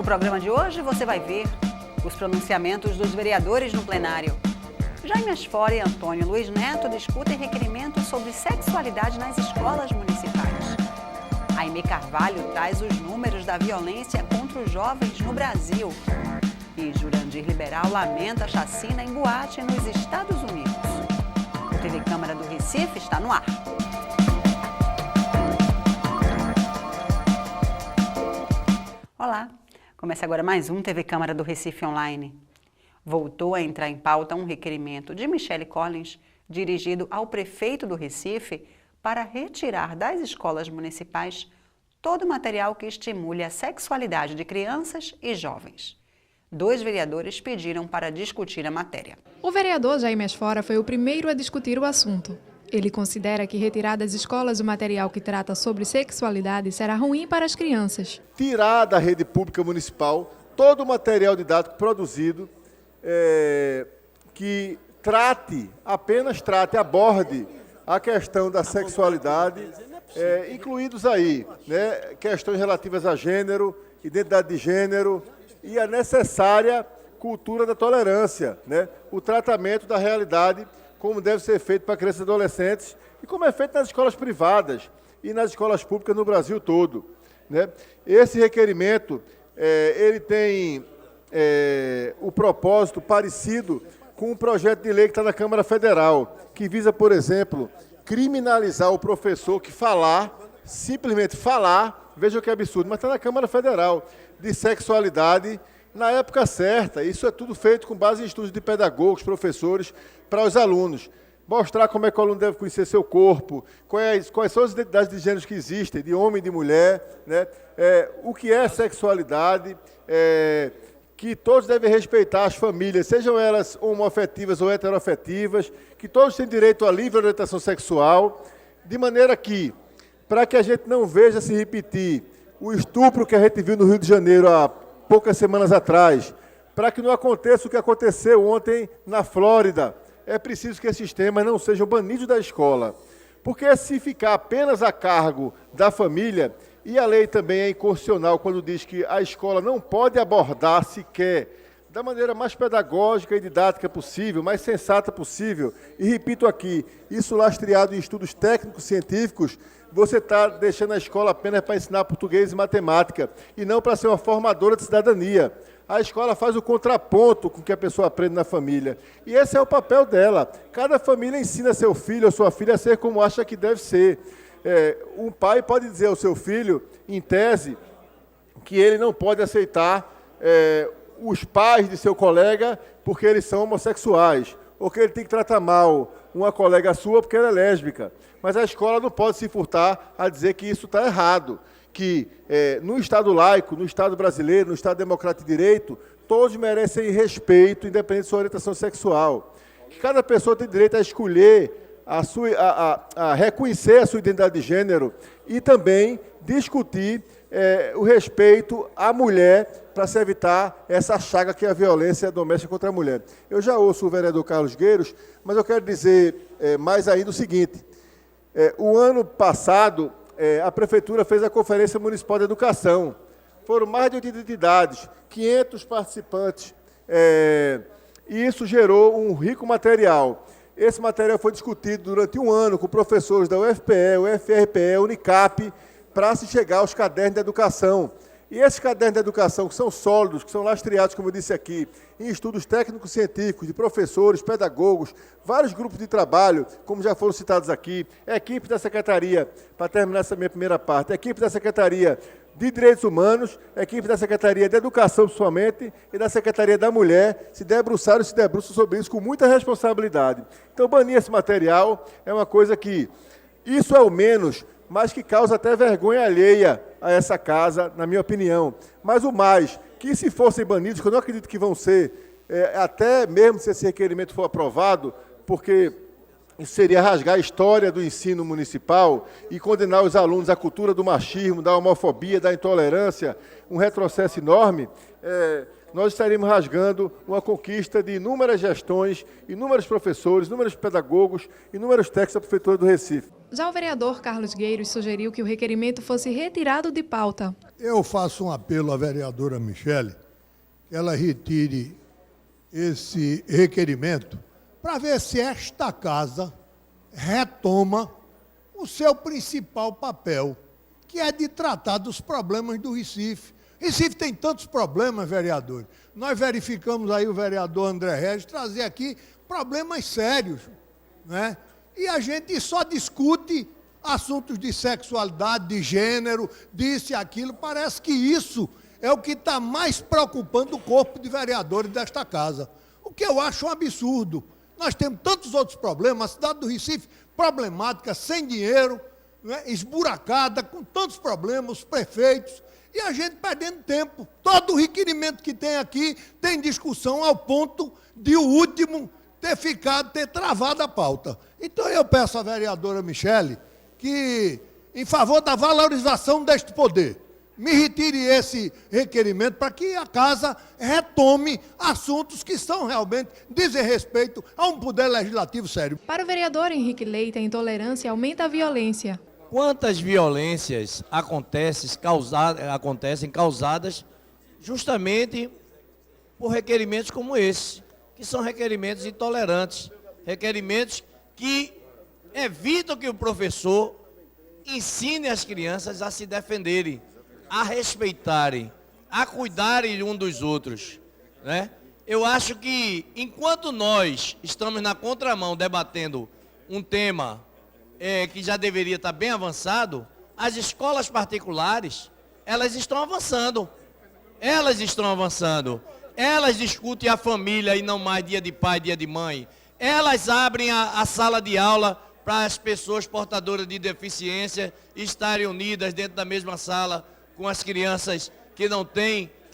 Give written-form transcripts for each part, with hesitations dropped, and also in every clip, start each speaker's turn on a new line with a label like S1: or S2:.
S1: No programa de hoje você vai ver os pronunciamentos dos vereadores no plenário. Jaime Asfora e Antônio Luiz Neto discutem requerimentos sobre sexualidade nas escolas municipais. Aimee Carvalho traz os números da violência contra os jovens no Brasil. E Jurandir Liberal lamenta a chacina em boate nos Estados Unidos. O TV Câmara do Recife está no ar. Olá, começa agora mais um TV Câmara do Recife Online. Voltou a entrar em pauta um requerimento de Michele Collins, dirigido ao prefeito do Recife, para retirar das escolas municipais todo o material que estimule a sexualidade de crianças e jovens. 2 vereadores pediram para discutir a matéria.
S2: O vereador Jaime Asfora foi o primeiro a discutir o assunto. Ele considera que retirar das escolas o material que trata sobre sexualidade será ruim para as crianças.
S3: Tirar da rede pública municipal todo o material didático produzido que aborde a questão da sexualidade, incluídos aí, questões relativas a gênero, identidade de gênero e a necessária cultura da tolerância, o tratamento da realidade como deve ser feito para crianças e adolescentes e como é feito nas escolas privadas e nas escolas públicas no Brasil todo. Esse requerimento ele tem o propósito parecido com um projeto de lei que está na Câmara Federal, que visa, por exemplo, criminalizar o professor que simplesmente falar, veja que absurdo, mas está na Câmara Federal, de sexualidade na época certa. Isso é tudo feito com base em estudos de pedagogos, professores, para os alunos. Mostrar como é que o aluno deve conhecer seu corpo, quais são as identidades de gêneros que existem, de homem e de mulher, o que é sexualidade, que todos devem respeitar as famílias, sejam elas homoafetivas ou heteroafetivas, que todos têm direito à livre orientação sexual, de maneira que, para que a gente não veja se repetir o estupro que a gente viu no Rio de Janeiro há poucas semanas atrás, para que não aconteça o que aconteceu ontem na Flórida, é preciso que esses temas não sejam banidos da escola. Porque se ficar apenas a cargo da família, e a lei também é inconstitucional quando diz que a escola não pode abordar sequer da maneira mais pedagógica e didática possível, mais sensata possível. E repito aqui, isso lastreado em estudos técnicos científicos, você está deixando a escola apenas para ensinar português e matemática, e não para ser uma formadora de cidadania. A escola faz o contraponto com o que a pessoa aprende na família. E esse é o papel dela. Cada família ensina seu filho ou sua filha a ser como acha que deve ser. Um pai pode dizer ao seu filho, em tese, que ele não pode aceitar os pais de seu colega porque eles são homossexuais, ou que ele tem que tratar mal uma colega sua porque ela é lésbica. Mas a escola não pode se furtar a dizer que isso está errado, que no Estado laico, no Estado brasileiro, no Estado democrático de direito, todos merecem respeito, independente de sua orientação sexual. Que cada pessoa tem direito a escolher, a reconhecer a sua identidade de gênero e também discutir o respeito à mulher para se evitar essa chaga que é a violência doméstica contra a mulher. Eu já ouço o vereador Carlos Gueiros, mas eu quero dizer mais ainda o seguinte. O ano passado, a Prefeitura fez a Conferência Municipal de Educação. Foram mais de 80 entidades, 500 participantes, e isso gerou um rico material. Esse material foi discutido durante um ano com professores da UFPE, UFRPE, Unicap, para se chegar aos cadernos de educação. E esses cadernos de educação, que são sólidos, que são lastreados, como eu disse aqui, em estudos técnicos científicos, de professores, pedagogos, vários grupos de trabalho, como já foram citados aqui, equipe da Secretaria, para terminar essa minha primeira parte, equipe da Secretaria de Direitos Humanos, equipe da Secretaria de Educação, pessoalmente, e da Secretaria da Mulher, se debruçaram e se debruçam sobre isso com muita responsabilidade. Então, banir esse material é uma coisa que, isso é o menos, mas que causa até vergonha alheia a essa casa, na minha opinião. Mas o mais, que se fossem banidos, que eu não acredito que vão ser, até mesmo se esse requerimento for aprovado, porque isso seria rasgar a história do ensino municipal e condenar os alunos à cultura do machismo, da homofobia, da intolerância, um retrocesso enorme. nós estaremos rasgando uma conquista de inúmeras gestões, inúmeros professores, inúmeros pedagogos, inúmeros técnicos da Prefeitura do Recife.
S2: Já o vereador Carlos Gueiros sugeriu que o requerimento fosse retirado de pauta.
S4: Eu faço um apelo à vereadora Michele, que ela retire esse requerimento para ver se esta casa retoma o seu principal papel, que é de tratar dos problemas do Recife. Recife tem tantos problemas, vereadores. Nós verificamos aí o vereador André Regis trazer aqui problemas sérios, né? E a gente só discute assuntos de sexualidade, de gênero, disso e aquilo. Parece que isso é o que está mais preocupando o corpo de vereadores desta casa. O que eu acho um absurdo. Nós temos tantos outros problemas, a cidade do Recife problemática, sem dinheiro, né, esburacada, com tantos problemas, os prefeitos, e a gente perdendo tempo. Todo o requerimento que tem aqui tem discussão ao ponto de o último ter travado a pauta. Então eu peço à vereadora Michele que, em favor da valorização deste poder, me retire esse requerimento para que a casa retome assuntos que são realmente dizem respeito a um poder legislativo sério.
S2: Para o vereador Henrique Leite, a intolerância aumenta a violência.
S5: Quantas violências acontecem causadas justamente por requerimentos como esse, que são requerimentos intolerantes, requerimentos que evitam que o professor ensine as crianças a se defenderem, a respeitarem, a cuidarem um dos outros, né? Eu acho que, enquanto nós estamos na contramão debatendo um tema que já deveria estar bem avançado, as escolas particulares, elas estão avançando. Elas discutem a família e não mais dia de pai, dia de mãe. Elas abrem a sala de aula para as pessoas portadoras de deficiência estarem unidas dentro da mesma sala com as crianças que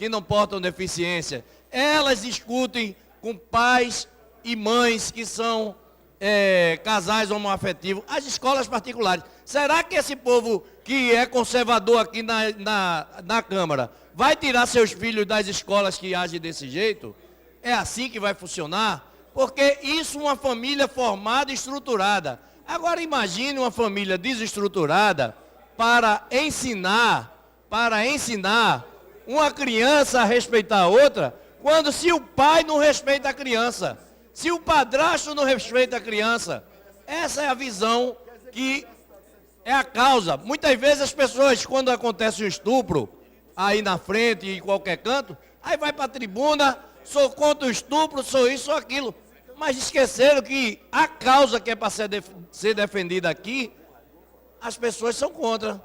S5: não portam deficiência. Elas discutem com pais e mães que são casais homoafetivos, as escolas particulares. Será que esse povo que é conservador aqui na Câmara vai tirar seus filhos das escolas que agem desse jeito? É assim que vai funcionar? Porque isso é uma família formada e estruturada. Agora imagine uma família desestruturada para ensinar uma criança a respeitar a outra, quando se o pai não respeita a criança, se o padrasto não respeita a criança. Essa é a visão que é a causa. Muitas vezes as pessoas, quando acontece um estupro, aí na frente, em qualquer canto, aí vai para a tribuna, sou contra o estupro, sou isso, sou aquilo. Mas esqueceram que a causa que é para ser defendida aqui, as pessoas são contra.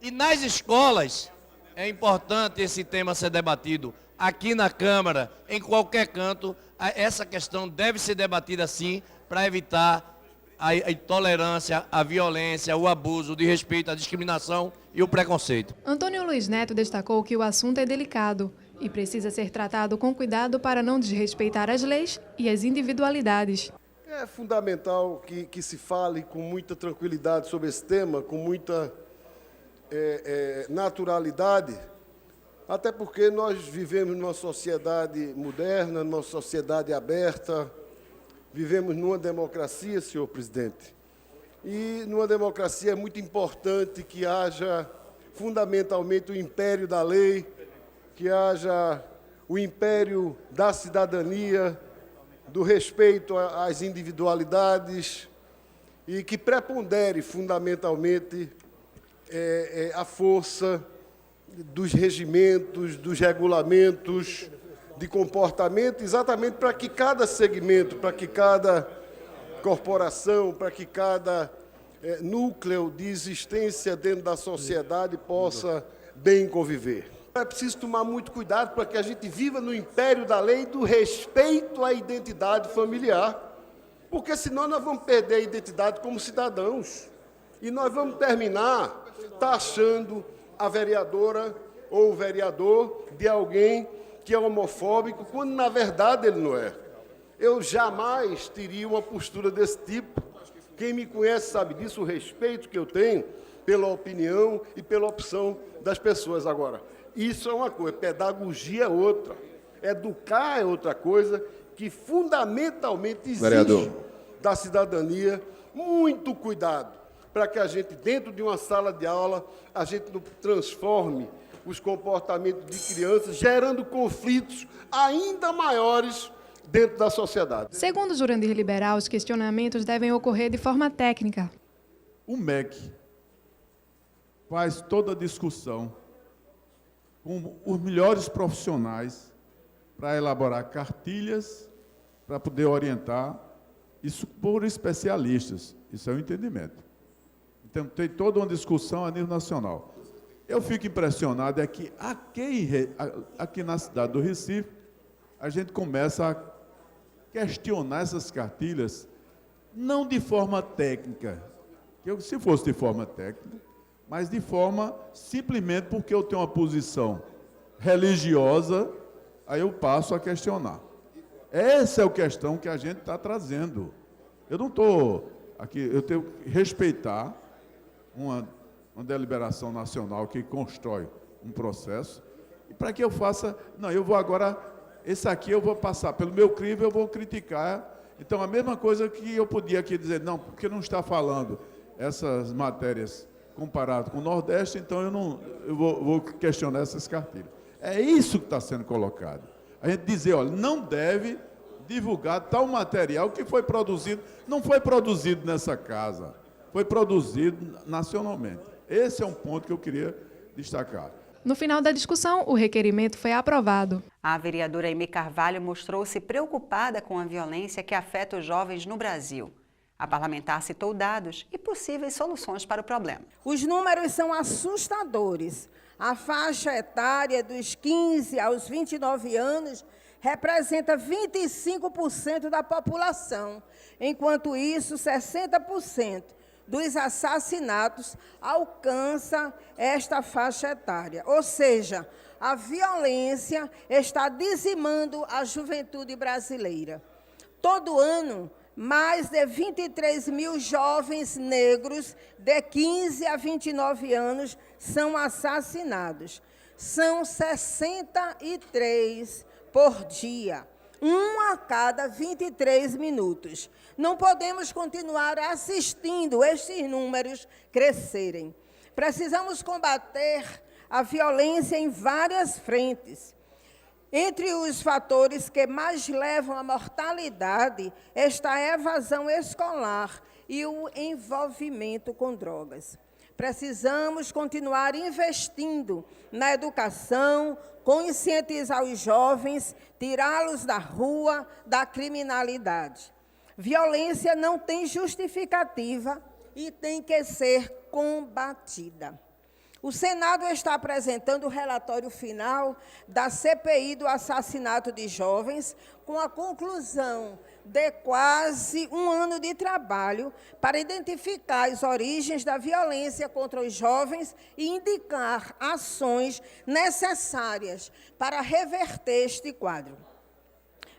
S5: E nas escolas, é importante esse tema ser debatido. Aqui na Câmara, em qualquer canto, essa questão deve ser debatida sim, para evitar a intolerância, a violência, o abuso de respeito, a discriminação e o preconceito.
S2: Antônio Luiz Neto destacou que o assunto é delicado e precisa ser tratado com cuidado para não desrespeitar as leis e as individualidades.
S6: É fundamental que se fale com muita tranquilidade sobre esse tema, com muita naturalidade, até porque nós vivemos numa sociedade moderna, numa sociedade aberta, vivemos numa democracia, senhor presidente. E numa democracia é muito importante que haja fundamentalmente o império da lei, que haja o império da cidadania, do respeito às individualidades e que prepondere fundamentalmente a força dos regimentos, dos regulamentos de comportamento, exatamente para que cada segmento, para que cada corporação, para que cada núcleo de existência dentro da sociedade possa bem conviver. É preciso tomar muito cuidado para que a gente viva no império da lei do respeito à identidade familiar, porque senão nós vamos perder a identidade como cidadãos e nós vamos terminar taxando a vereadora ou o vereador de alguém que é homofóbico, quando na verdade ele não é. Eu jamais teria uma postura desse tipo. Quem me conhece sabe disso, o respeito que eu tenho pela opinião e pela opção das pessoas. Agora, isso é uma coisa, pedagogia é outra. Educar é outra coisa que fundamentalmente exige
S7: Vereador.
S6: da cidadania muito cuidado para que a gente, dentro de uma sala de aula, a gente não transforme os comportamentos de crianças, gerando conflitos ainda maiores dentro da sociedade.
S2: Segundo Jurandir Liberal, os questionamentos devem ocorrer de forma técnica.
S8: O MEC faz toda a discussão com os melhores profissionais para elaborar cartilhas, para poder orientar, isso por especialistas, isso é um entendimento. Então, tem toda uma discussão a nível nacional. Eu fico impressionado é que aqui na cidade do Recife, a gente começa a questionar essas cartilhas, não de forma técnica, se fosse de forma técnica, mas de forma simplesmente porque eu tenho uma posição religiosa, aí eu passo a questionar. Essa é a questão que a gente está trazendo. Eu não estou aqui, eu tenho que respeitar uma deliberação nacional que constrói um processo, e para que eu faça, não, eu vou agora, esse aqui eu vou passar pelo meu crivo, eu vou criticar. Então, a mesma coisa que eu podia aqui dizer, não, porque não está falando essas matérias comparado com o Nordeste, então eu vou questionar essas cartilhas. É isso que está sendo colocado. A gente dizer, olha, não deve divulgar tal material que foi produzido, não foi produzido nessa casa, foi produzido nacionalmente. Esse é um ponto que eu queria destacar.
S2: No final da discussão, o requerimento foi aprovado.
S1: A vereadora Aimee Carvalho mostrou-se preocupada com a violência que afeta os jovens no Brasil. A parlamentar citou dados e possíveis soluções para o problema.
S9: Os números são assustadores. A faixa etária dos 15 aos 29 anos representa 25% da população. Enquanto isso, 60% dos assassinatos alcança esta faixa etária. Ou seja, a violência está dizimando a juventude brasileira. Todo ano, mais de 23 mil jovens negros de 15 a 29 anos são assassinados. São 63 por dia. 1 a cada 23 minutos. Não podemos continuar assistindo estes números crescerem. Precisamos combater a violência em várias frentes. Entre os fatores que mais levam à mortalidade está a evasão escolar e o envolvimento com drogas. Precisamos continuar investindo na educação, conscientizar os jovens, tirá-los da rua, da criminalidade. Violência não tem justificativa e tem que ser combatida. O Senado está apresentando o relatório final da CPI do assassinato de jovens, com a conclusão de quase um ano de trabalho para identificar as origens da violência contra os jovens e indicar ações necessárias para reverter este quadro.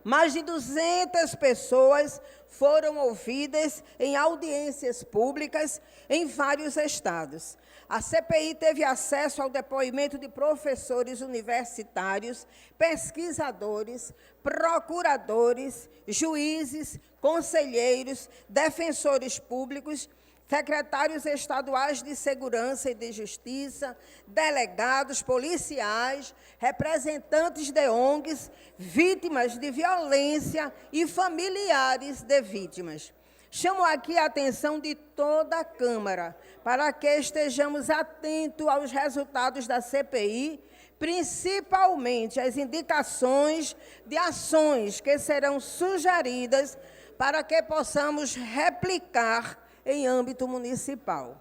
S9: Mais de 200 pessoas foram ouvidas em audiências públicas em vários estados. A CPI teve acesso ao depoimento de professores universitários, pesquisadores, procuradores, juízes, conselheiros, defensores públicos, secretários estaduais de Segurança e de Justiça, delegados, policiais, representantes de ONGs, vítimas de violência e familiares de vítimas. Chamo aqui a atenção de toda a Câmara para que estejamos atentos aos resultados da CPI, principalmente as indicações de ações que serão sugeridas para que possamos replicar em âmbito municipal.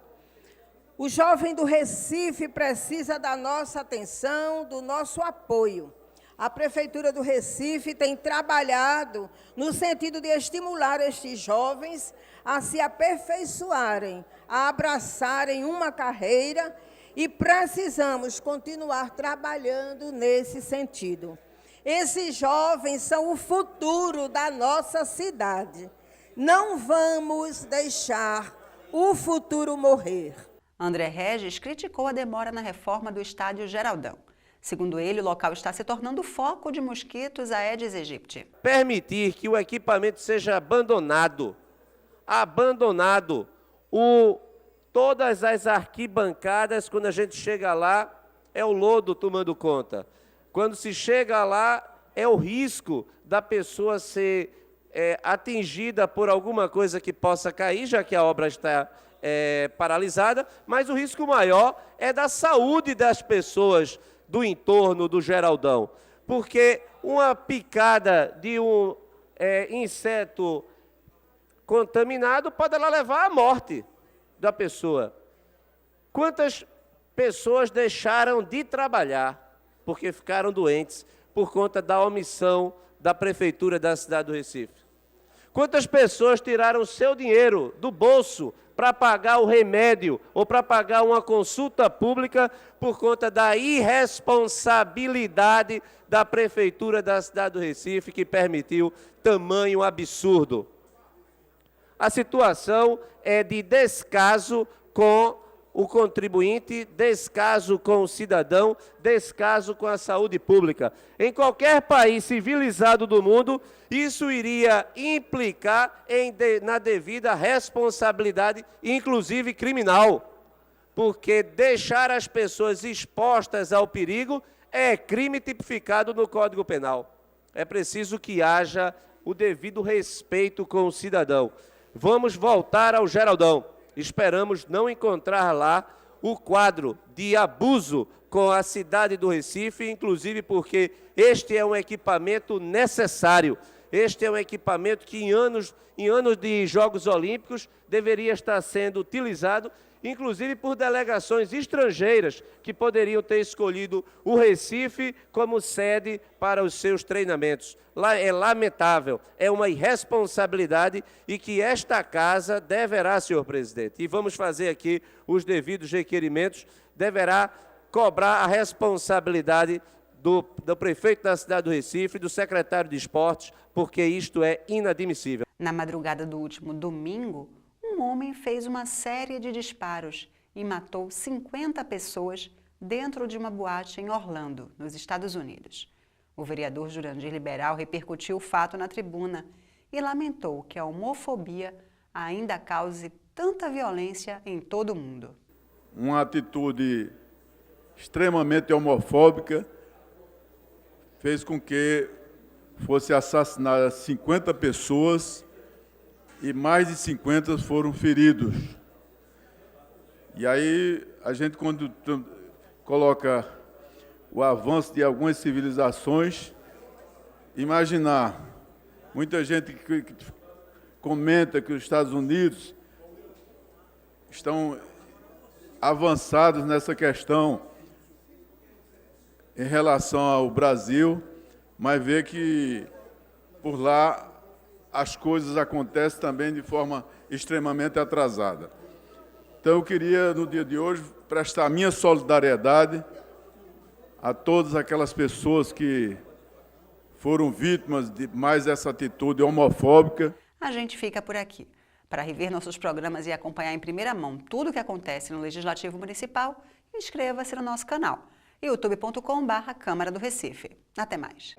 S9: O jovem do Recife precisa da nossa atenção, do nosso apoio. A Prefeitura do Recife tem trabalhado no sentido de estimular estes jovens a se aperfeiçoarem, a abraçarem uma carreira, e precisamos continuar trabalhando nesse sentido. Esses jovens são o futuro da nossa cidade. Não vamos deixar o futuro morrer.
S1: André Regis criticou a demora na reforma do Estádio Geraldão. Segundo ele, o local está se tornando foco de mosquitos Aedes aegypti.
S7: Permitir que o equipamento seja abandonado. Todas as arquibancadas, quando a gente chega lá, é o lodo tomando conta. Quando se chega lá, é o risco da pessoa ser atingida por alguma coisa que possa cair, já que a obra está paralisada, mas o risco maior é da saúde das pessoas do entorno do Geraldão, porque uma picada de um inseto contaminado pode levar à morte da pessoa. Quantas pessoas deixaram de trabalhar porque ficaram doentes por conta da omissão da Prefeitura da cidade do Recife? Quantas pessoas tiraram o seu dinheiro do bolso para pagar o remédio ou para pagar uma consulta pública por conta da irresponsabilidade da Prefeitura da cidade do Recife, que permitiu tamanho absurdo? A situação é de descaso com o contribuinte, descaso com o cidadão, descaso com a saúde pública. Em qualquer país civilizado do mundo, isso iria implicar na devida responsabilidade, inclusive criminal, porque deixar as pessoas expostas ao perigo é crime tipificado no Código Penal. É preciso que haja o devido respeito com o cidadão. Vamos voltar ao Geraldão. Esperamos não encontrar lá o quadro de abuso com a cidade do Recife, inclusive porque este é um equipamento necessário. Este é um equipamento que em anos de Jogos Olímpicos deveria estar sendo utilizado, inclusive por delegações estrangeiras que poderiam ter escolhido o Recife como sede para os seus treinamentos. Lá é lamentável, é uma irresponsabilidade e que esta casa deverá, senhor presidente, e vamos fazer aqui os devidos requerimentos, deverá cobrar a responsabilidade do prefeito da cidade do Recife e do secretário de Esportes, porque isto é inadmissível.
S1: Na madrugada do último domingo, um homem fez uma série de disparos e matou 50 pessoas dentro de uma boate em Orlando, nos Estados Unidos. O vereador Jurandir Liberal repercutiu o fato na tribuna e lamentou que a homofobia ainda cause tanta violência em todo o mundo.
S8: Uma atitude extremamente homofóbica fez com que fosse assassinadas 50 pessoas e mais de 50 foram feridos. E aí, a gente, quando coloca o avanço de algumas civilizações, imaginar, muita gente que comenta que os Estados Unidos estão avançados nessa questão em relação ao Brasil, mas vê que por lá as coisas acontecem também de forma extremamente atrasada. Então, eu queria, no dia de hoje, prestar minha solidariedade a todas aquelas pessoas que foram vítimas de mais essa atitude homofóbica.
S1: A gente fica por aqui. Para rever nossos programas e acompanhar em primeira mão tudo o que acontece no Legislativo Municipal, inscreva-se no nosso canal, youtube.com/Câmara do Recife. Até mais.